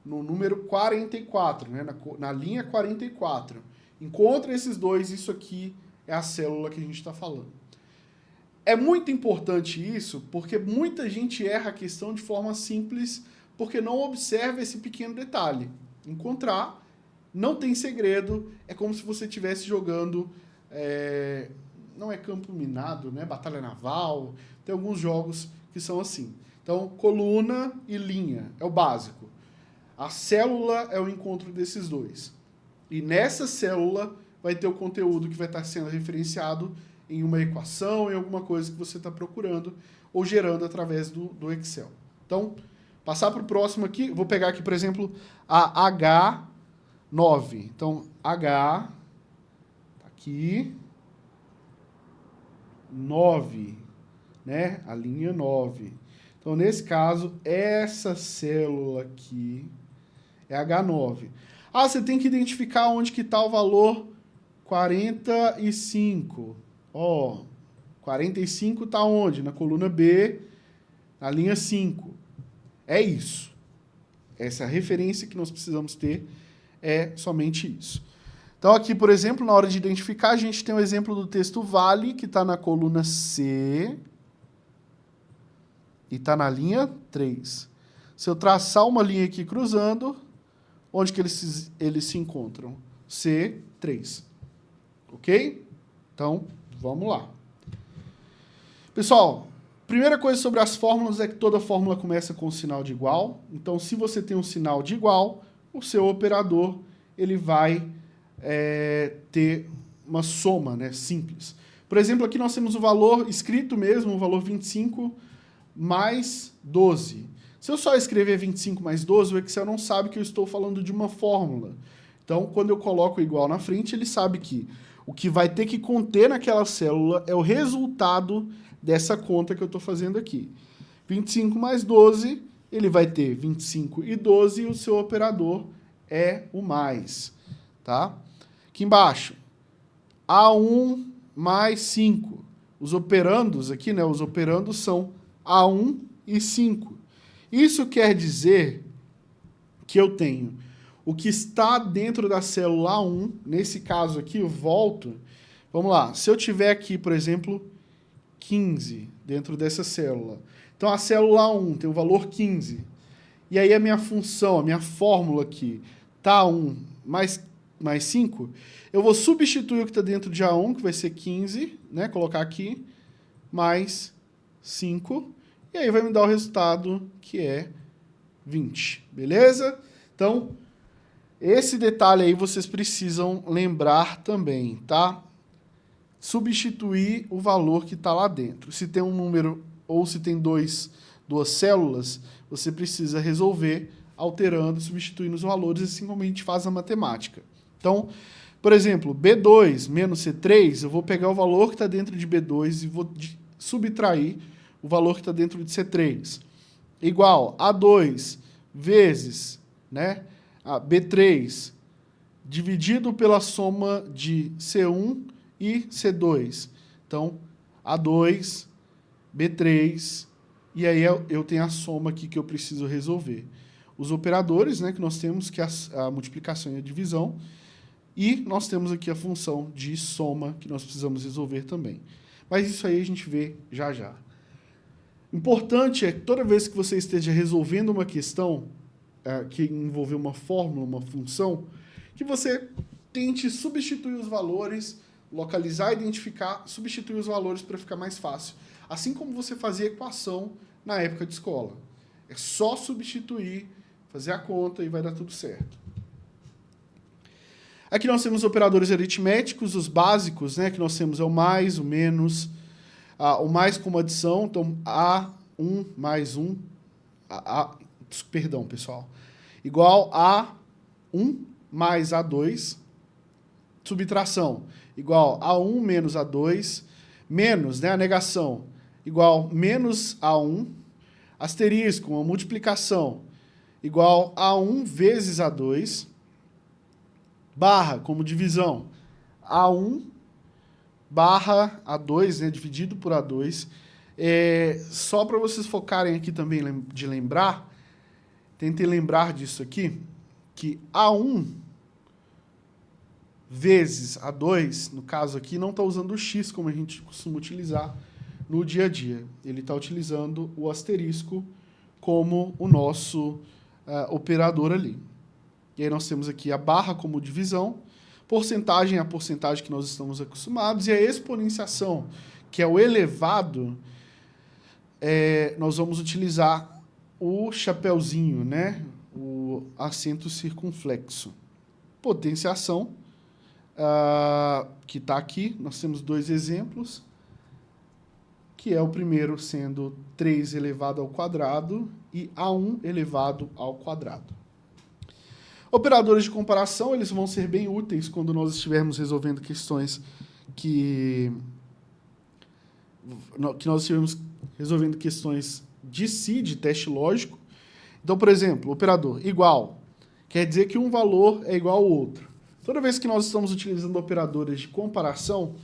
no número 44, né? Na linha 44. Encontra esses dois, isso aqui é a célula que a gente está falando. É muito importante isso, porque muita gente erra a questão de forma simples, porque não observa esse pequeno detalhe. Encontrar, não tem segredo, é como se você estivesse jogando, não é campo minado, né? Batalha naval, tem alguns jogos que são assim. Então, coluna e linha, é o básico. A célula é o encontro desses dois. E nessa célula vai ter o conteúdo que vai estar sendo referenciado em uma equação, em alguma coisa que você está procurando ou gerando através do Excel. Então, passar para o próximo aqui, vou pegar aqui, por exemplo, a H9. Então, H, tá aqui, 9, né? A linha 9. Então, nesse caso, essa célula aqui é H9. Ah, você tem que identificar onde que está o valor 45. Ó, 45 está onde? Na coluna B, na linha 5. É isso. Essa referência que nós precisamos ter é somente isso. Então, aqui, por exemplo, na hora de identificar, a gente tem o exemplo do texto vale, que está na coluna C e está na linha 3. Se eu traçar uma linha aqui cruzando, onde que eles se encontram? C3. Ok? Então, vamos lá. Pessoal, primeira coisa sobre as fórmulas é que toda fórmula começa com um sinal de igual. Então, se você tem um sinal de igual, o seu operador ele vai ter uma soma, né, simples. Por exemplo, aqui nós temos o valor escrito mesmo, o valor 25 mais 12. Se eu só escrever 25 mais 12, o Excel não sabe que eu estou falando de uma fórmula. Então, quando eu coloco o igual na frente, ele sabe que o que vai ter que conter naquela célula é o resultado dessa conta que eu estou fazendo aqui. 25 mais 12, ele vai ter 25 e 12 e o seu operador é o mais. Tá? Aqui embaixo, A1 mais 5. Os operandos aqui, né? Os operandos são A1 e 5. Isso quer dizer que eu tenho o que está dentro da célula 1, nesse caso aqui, eu volto. Vamos lá, se eu tiver aqui, por exemplo, 15 dentro dessa célula. Então, a célula 1 tem o valor 15. E aí a minha função, a minha fórmula aqui, tá 1 mais 5, eu vou substituir o que está dentro de A1, que vai ser 15, né? Colocar aqui, mais 5. E aí vai me dar o resultado, que é 20. Beleza? Então, esse detalhe aí vocês precisam lembrar também, tá? Substituir o valor que está lá dentro. Se tem um número ou se tem duas células, você precisa resolver alterando, substituindo os valores, assim como a gente faz a matemática. Então, por exemplo, B2 menos C3, eu vou pegar o valor que está dentro de B2 e vou subtrair o valor que está dentro de C3. Igual a 2 vezes, né, a B3 dividido pela soma de C1 e C2. Então, A2, B3, e aí eu tenho a soma aqui que eu preciso resolver. Os operadores, né, que nós temos, que é a multiplicação e a divisão, e nós temos aqui a função de soma, que nós precisamos resolver também. Mas isso aí a gente vê já já. Importante é que toda vez que você esteja resolvendo uma questão que envolver uma fórmula, uma função, que você tente substituir os valores, localizar, identificar, substituir os valores para ficar mais fácil. Assim como você fazia equação na época de escola. É só substituir, fazer a conta e vai dar tudo certo. Aqui nós temos operadores aritméticos, os básicos, né, que nós temos é o mais, o menos, o mais como adição, então A1 mais 1, perdão, pessoal, igual a 1 mais A2, subtração, igual a 1 menos A2, menos, né, a negação, igual menos A1, asterisco, uma multiplicação, igual a 1 vezes A2, barra, como divisão, A1 barra A2, né, dividido por A2. Só para vocês focarem aqui também de lembrar, tentem lembrar disso aqui, que A1 vezes A2, no caso aqui, não está usando o X como a gente costuma utilizar no dia a dia. Ele está utilizando o asterisco como o nosso operador ali. E aí nós temos aqui a barra como divisão, porcentagem é a porcentagem que nós estamos acostumados, e a exponenciação, que é o elevado, nós vamos utilizar o chapeuzinho, né? O acento circunflexo. Potenciação, que está aqui, nós temos dois exemplos, que é o primeiro sendo 3 elevado ao quadrado e A1 elevado ao quadrado. Operadores de comparação, eles vão ser bem úteis quando nós estivermos resolvendo questões que nós estivermos resolvendo questões de si, de teste lógico. Então, por exemplo, operador igual, quer dizer que um valor é igual ao outro. Toda vez que nós estamos utilizando operadores de comparação,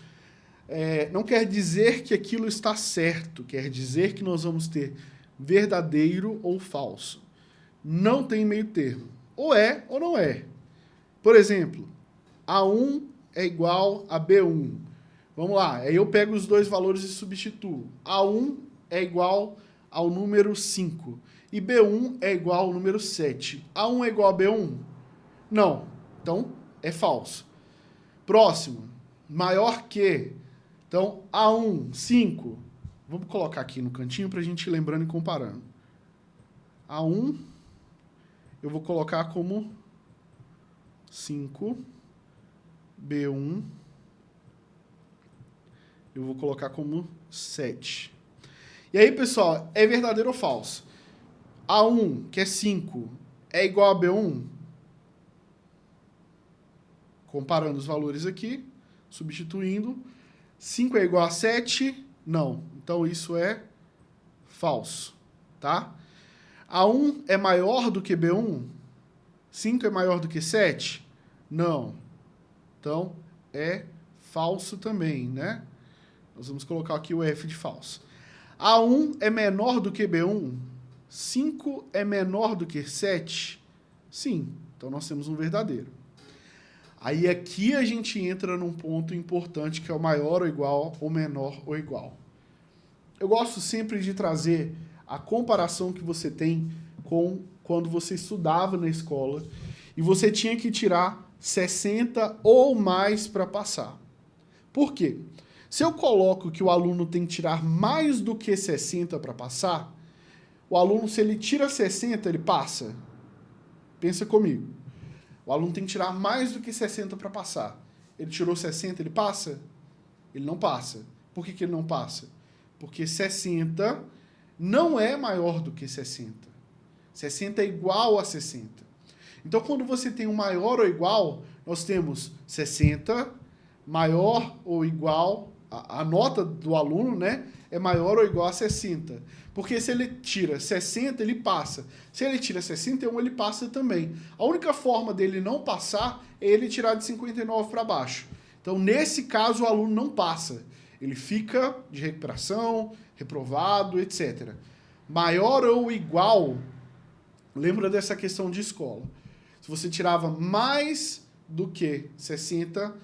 não quer dizer que aquilo está certo, quer dizer que nós vamos ter verdadeiro ou falso. Não tem meio termo. Ou é ou não é. Por exemplo, A1 é igual a B1. Vamos lá, aí eu pego os dois valores e substituo. A1 é igual ao número 5 e B1 é igual ao número 7. A1 é igual a B1? Não. Então, é falso. Próximo, maior que. Então, A1, 5. Vamos colocar aqui no cantinho para a gente ir lembrando e comparando. A1, eu vou colocar como 5. B1, eu vou colocar como 7. E aí, pessoal, é verdadeiro ou falso? A1, que é 5, é igual a B1? Comparando os valores aqui, substituindo. 5 é igual a 7? Não. Então, isso é falso, tá? A1 é maior do que B1? 5 é maior do que 7? Não. Então, é falso também, né? Nós vamos colocar aqui o F de falso. A1 é menor do que B1? 5 é menor do que 7? Sim. Então, nós temos um verdadeiro. Aí, aqui a gente entra num ponto importante, que é o maior ou igual, ou menor ou igual. Eu gosto sempre de trazer a comparação que você tem com quando você estudava na escola e você tinha que tirar 60 ou mais para passar. Por quê? Se eu coloco que o aluno tem que tirar mais do que 60 para passar, o aluno, se ele tira 60, ele passa? Pensa comigo. O aluno tem que tirar mais do que 60 para passar. Ele tirou 60, ele passa? Ele não passa. Por que ele não passa? Porque 60 não é maior do que 60. 60 é igual a 60. Então, quando você tem um maior ou igual, nós temos 60, maior ou igual, a nota do aluno, né, é maior ou igual a 60. Porque se ele tira 60, ele passa. Se ele tira 61, ele passa também. A única forma dele não passar é ele tirar de 59 para baixo. Então, nesse caso, o aluno não passa. Ele fica de recuperação, reprovado, etc. Maior ou igual, lembra dessa questão de escola. Se você tirava mais do que 60,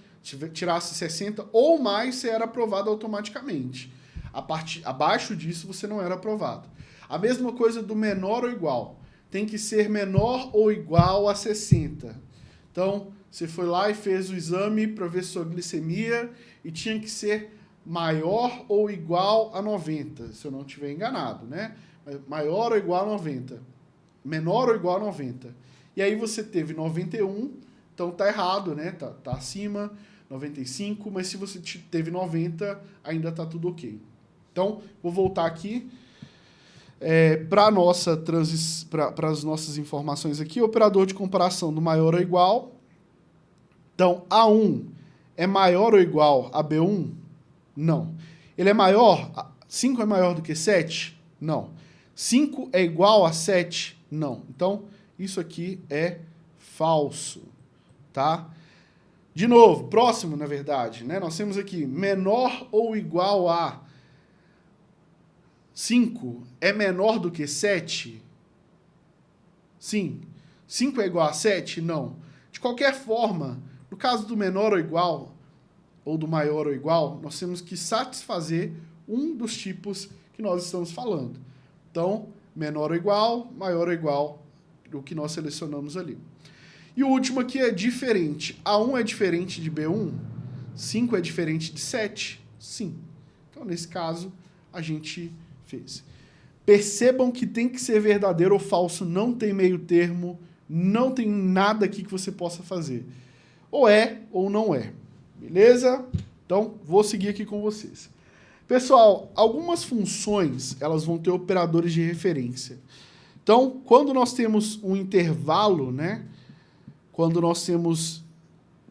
tirasse 60 ou mais, você era aprovado automaticamente. Abaixo disso, você não era aprovado. A mesma coisa do menor ou igual. Tem que ser menor ou igual a 60. Então, você foi lá e fez o exame para ver sua glicemia e tinha que ser maior ou igual a 90, se eu não estiver enganado, né? Maior ou igual a 90. Menor ou igual a 90. E aí você teve 91, então tá errado, né? Tá acima, 95, mas se você teve 90, ainda tá tudo ok. Então, vou voltar aqui para as nossas informações aqui. Operador de comparação do maior ou igual. Então, A1 é maior ou igual a B1? Não. Ele é maior? 5 é maior do que 7? Não. 5 é igual a 7? Não. Então, isso aqui é falso, tá? De novo, próximo, na verdade, né? Nós temos aqui menor ou igual a 5 é menor do que 7? Sim. 5 é igual a 7? Não. De qualquer forma, no caso do menor ou igual, ou do maior ou igual, nós temos que satisfazer um dos tipos que nós estamos falando. Então, menor ou igual, maior ou igual, o que nós selecionamos ali. E o último aqui é diferente. A1 é diferente de B1? 5 é diferente de 7? Sim. Então, nesse caso, a gente fez. Percebam que tem que ser verdadeiro ou falso, não tem meio termo, não tem nada aqui que você possa fazer. Ou é ou não é. Beleza? Então, vou seguir aqui com vocês. Pessoal, algumas funções, elas vão ter operadores de referência. Então, quando nós temos um intervalo, né? Quando nós temos,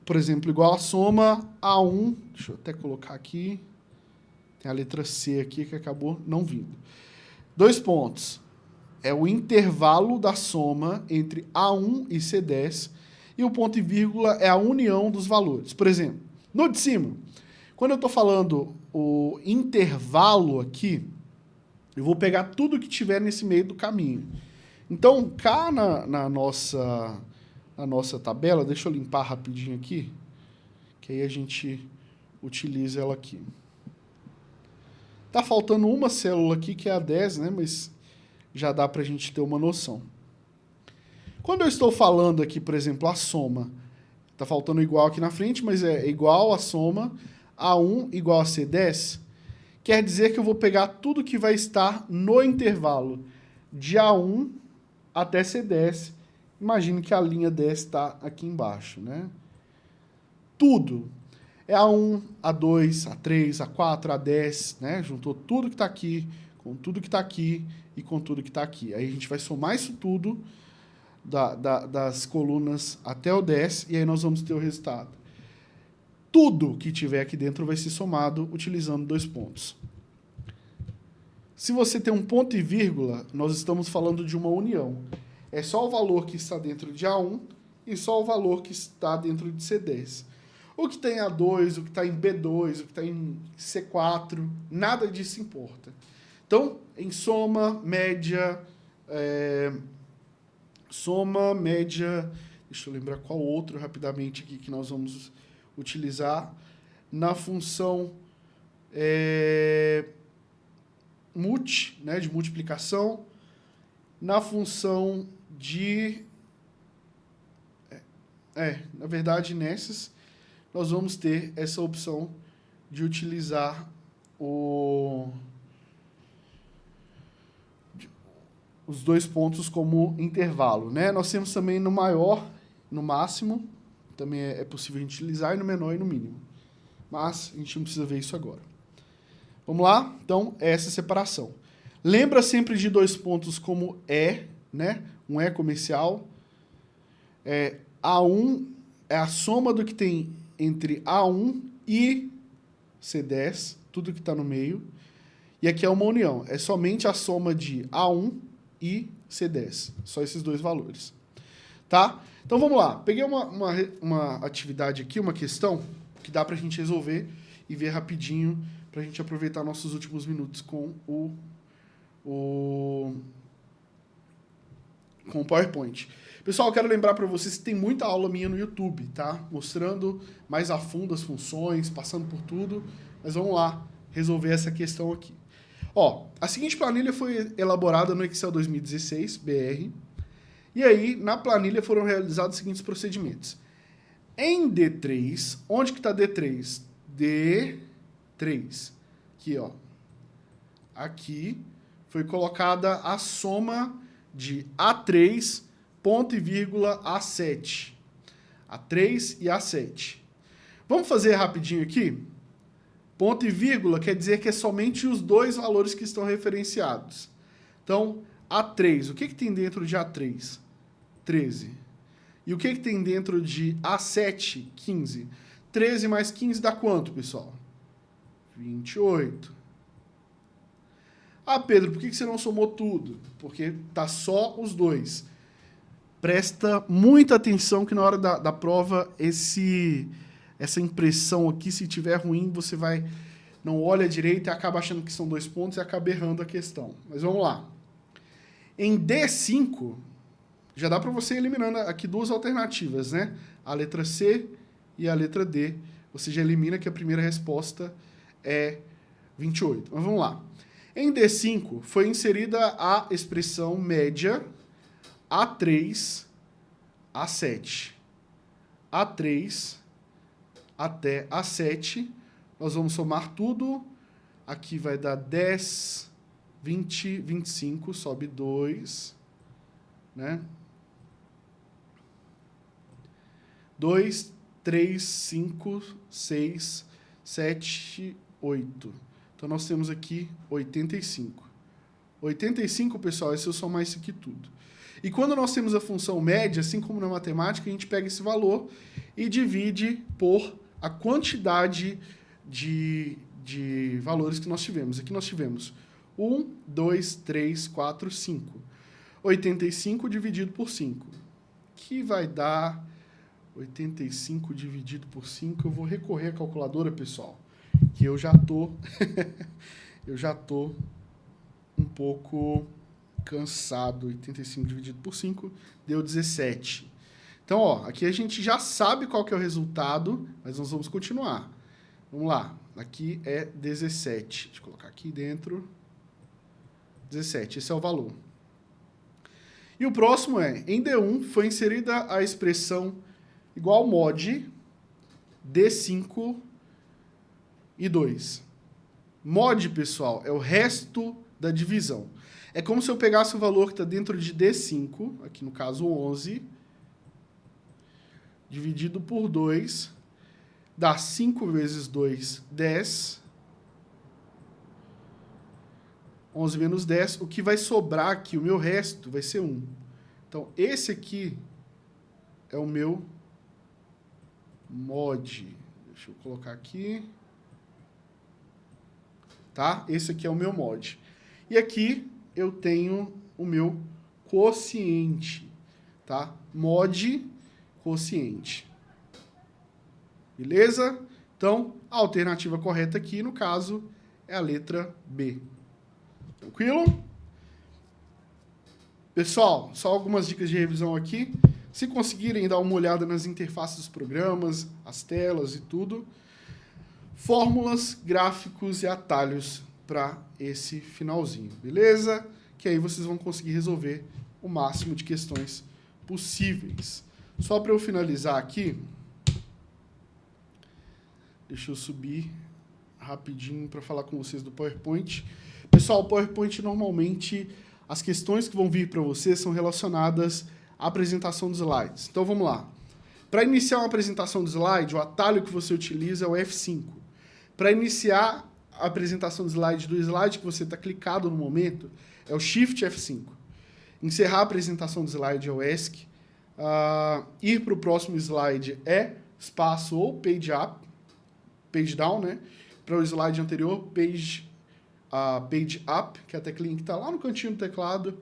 por exemplo, igual a soma A1, deixa eu até colocar aqui, tem a letra C aqui que acabou não vindo. 2 pontos. É o intervalo da soma entre A1 e C10, e o ponto e vírgula é a união dos valores. Por exemplo, no de cima, quando eu estou falando o intervalo aqui, eu vou pegar tudo que tiver nesse meio do caminho. Então, cá na nossa tabela, deixa eu limpar rapidinho aqui, que aí a gente utiliza ela aqui. Tá faltando uma célula aqui, que é a 10, né? Mas já dá para a gente ter uma noção. Quando eu estou falando aqui, por exemplo, a soma, tá faltando igual aqui na frente, mas é igual a soma A1 igual a C10, quer dizer que eu vou pegar tudo que vai estar no intervalo de A1 até C10. Imagine que a linha 10 está aqui embaixo, né? Tudo. É A1, A2, A3, A4, A10, né? Juntou tudo que está aqui, com tudo que está aqui e com tudo que está aqui. Aí a gente vai somar isso tudo das colunas até o 10 e aí nós vamos ter o resultado. Tudo que tiver aqui dentro vai ser somado utilizando 2 pontos. Se você tem um ponto e vírgula, nós estamos falando de uma união. É só o valor que está dentro de A1 e só o valor que está dentro de C10. O que tem A2, o que está em B2, o que está em C4, nada disso importa. Então, em soma, média, deixa eu lembrar qual outro rapidamente aqui que nós vamos utilizar. Na função multi, né, de multiplicação, na função de... na verdade, nessas, nós vamos ter essa opção de utilizar os 2 pontos como intervalo, né? Nós temos também no maior, no máximo, também é possível a gente utilizar, e no menor e no mínimo. Mas a gente não precisa ver isso agora. Vamos lá? Então, é essa separação. Lembra sempre de 2 pontos como né? Um comercial. A1 é a soma do que tem entre A1 e C10, tudo que está no meio. E aqui é uma união. É somente a soma de A1 e C10. Só esses 2 valores. Tá? Então, vamos lá. Peguei uma atividade aqui, uma questão, que dá para a gente resolver e ver rapidinho, para a gente aproveitar nossos últimos minutos com o PowerPoint. Pessoal, eu quero lembrar para vocês que tem muita aula minha no YouTube, tá? Mostrando mais a fundo as funções, passando por tudo. Mas vamos lá resolver essa questão aqui. Ó, a seguinte planilha foi elaborada no Excel 2016, BR. E aí, na planilha foram realizados os seguintes procedimentos. Em D3, onde que está D3? D3. Aqui, ó. Aqui foi colocada a soma de A3, ponto e vírgula, A7. A3 e A7. Vamos fazer rapidinho aqui? Ponto e vírgula quer dizer que é somente os 2 valores que estão referenciados. Então, A3, o que tem dentro de A3? 13. E o que tem dentro de A7? 15. 13 mais 15 dá quanto, pessoal? 28. Ah, Pedro, por que você não somou tudo? Porque tá só os 2. Presta muita atenção que na hora da prova essa impressão aqui, se tiver ruim, você não olha direito e acaba achando que são 2 pontos e acaba errando a questão. Mas vamos lá. Em D5, já dá para você ir eliminando aqui 2 alternativas, né? A letra C e a letra D. Você já elimina que a primeira resposta é 28. Mas vamos lá. Em D5, foi inserida a expressão média A3, A7. A3 até A7. Nós vamos somar tudo. Aqui vai dar 10, 20, 25, sobe 2, né? 2, 3, 5, 6, 7, 8. Então, nós temos aqui 85. 85, pessoal, é se eu somar isso aqui tudo. E quando nós temos a função média, assim como na matemática, a gente pega esse valor e divide por a quantidade de valores que nós tivemos. Aqui nós tivemos 1, 2, 3, 4, 5. 85 dividido por 5, que vai dar 85 dividido por 5. Eu vou recorrer à calculadora, pessoal, que eu já tô um pouco cansado. 85 dividido por 5 deu 17. Então, ó, aqui a gente já sabe qual que é o resultado, mas nós vamos continuar. Vamos lá. Aqui é 17. Deixa eu colocar aqui dentro. 17. Esse é o valor. E o próximo é, em D1 foi inserida a expressão igual mod D5 e 2. Mod, pessoal, é o resto da divisão. É como se eu pegasse o valor que está dentro de D5, aqui no caso 11, dividido por 2, dá 5 vezes 2, 10. 11 menos 10, o que vai sobrar aqui, o meu resto, vai ser 1. Então, esse aqui é o meu mod. Deixa eu colocar aqui. Tá? Esse aqui é o meu mod. E aqui eu tenho o meu quociente. Tá? Mod, quociente. Beleza? Então, a alternativa correta aqui, no caso, é a letra B. Tranquilo? Pessoal, só algumas dicas de revisão aqui. Se conseguirem dar uma olhada nas interfaces dos programas, as telas e tudo, fórmulas, gráficos e atalhos para esse finalzinho, beleza? Que aí vocês vão conseguir resolver o máximo de questões possíveis. Só para eu finalizar aqui, deixa eu subir rapidinho para falar com vocês do PowerPoint. Pessoal, o PowerPoint, normalmente, as questões que vão vir para vocês são relacionadas à apresentação dos slides. Então, vamos lá. Para iniciar uma apresentação do slide, o atalho que você utiliza é o F5. Para iniciar a apresentação do slide que você está clicado no momento, é o Shift F5. Encerrar a apresentação do slide é o ESC. Ir para o próximo slide é espaço ou page up, page down, né? Para o slide anterior, page up, que é a teclinha que está lá no cantinho do teclado,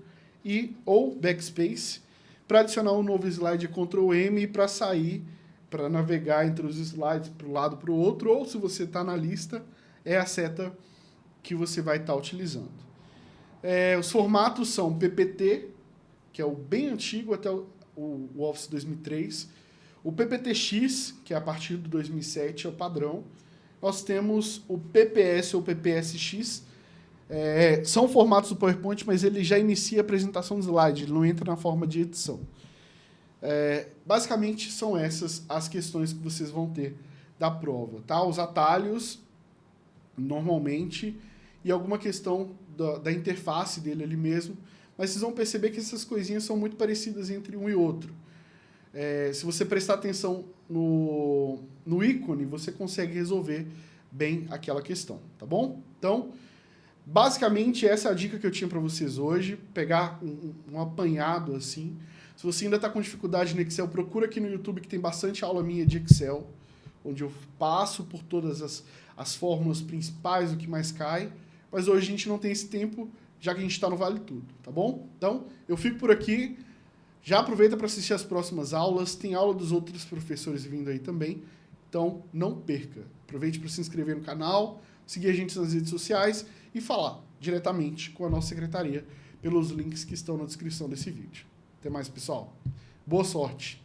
ou backspace. Para adicionar um novo slide, é Ctrl M, e para sair, para navegar entre os slides para um lado para o outro, ou se você está na lista, é a seta que você vai estar utilizando. Os formatos são PPT, que é o bem antigo, até o Office 2003. O PPTX, que é a partir do 2007, é o padrão. Nós temos o PPS ou PPSX. São formatos do PowerPoint, mas ele já inicia a apresentação do slide, ele não entra na forma de edição. Basicamente, são essas as questões que vocês vão ter da prova. Tá? Os atalhos, normalmente, e alguma questão da interface dele ali mesmo, mas vocês vão perceber que essas coisinhas são muito parecidas entre um e outro. Se você prestar atenção no ícone, você consegue resolver bem aquela questão, tá bom? Então, basicamente, essa é a dica que eu tinha para vocês hoje, pegar um apanhado assim. Se você ainda está com dificuldade no Excel, procura aqui no YouTube que tem bastante aula minha de Excel, onde eu passo por todas as fórmulas principais, o que mais cai, mas hoje a gente não tem esse tempo, já que a gente está no Vale Tudo, tá bom? Então, eu fico por aqui, já aproveita para assistir as próximas aulas, tem aula dos outros professores vindo aí também, Então, não perca. Aproveite para se inscrever no canal, seguir a gente nas redes sociais e falar diretamente com a nossa secretaria pelos links que estão na descrição desse vídeo. Até mais, pessoal. Boa sorte!